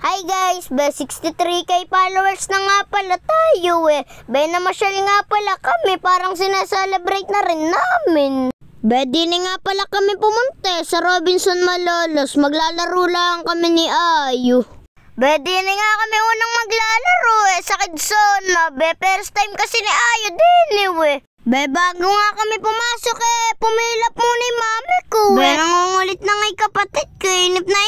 Hi guys, 63k followers na nga pala tayo namasyal nga pala kami, parang sinaselebrate na rin namin. Din nga pala kami pumunta sa Robinson Malolos, maglalaro lang kami ni Ayu. Din nga kami unang maglalaro sa Kidzona, first time kasi ni Ayu din bago nga kami pumasok pumilap muna yung mami ko nangungulit na nga yung kapatid ko, inip na.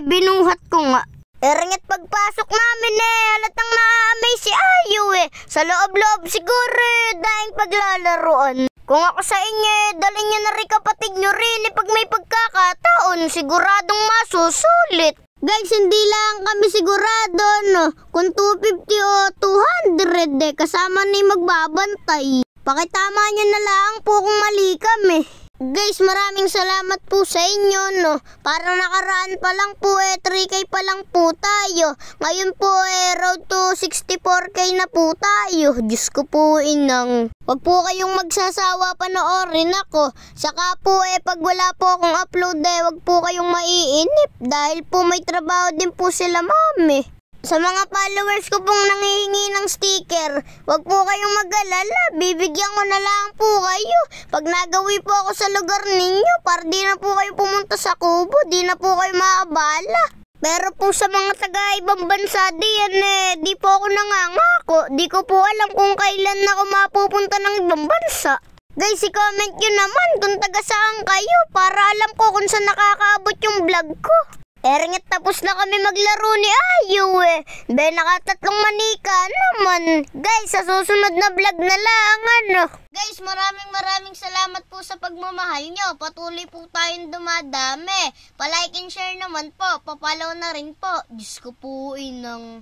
Binuhat ko nga. Ringit pagpasok namin halatang na-amaze si Ayu sa loob-loob siguro dahil paglalaroan. Kung ako sa inyo, dalhin nyo na rin kapatid nyo rin pag may pagkakataon, siguradong masusulit. Guys, hindi lang kami sigurado kung 250 o 200 kasama ni magbabantay. Pakitama nyo na lang po kung mali kami. Guys, maraming salamat po sa inyo Parang nakaraan pa lang po 3k pa lang po tayo. Ngayon po road to 64k na po tayo. Diyos ko po inang. Wag po kayong magsasawa panoorin ako. Saka po pag wala po akong upload wag po kayong maiinip. Dahil po may trabaho din po sila mami. Sa mga followers ko pong nangihingi ng sticker, wag po kayong mag-alala, bibigyan ko na lang po kayo. Pag nagawi po ako sa lugar ninyo, para di na po kayo pumunta sa Kubo, di na po kayo maabala. Pero po sa mga taga-ibang bansa di po ako nangangako, di ko po alam kung kailan na ako mapupunta ng ibang bansa. Guys, i-comment nyo naman kung taga saan kayo para alam ko kung saan nakakaabot yung vlog ko. Ringit tapos na kami maglaro ni Ayu nakatatlong manika naman. Guys, sa susunod na vlog na lang Guys, maraming salamat po sa pagmamahal nyo. Patuloy po tayong dumadami. Pa-like and share naman po. Pa-follow na rin po. Diyos ko po inang.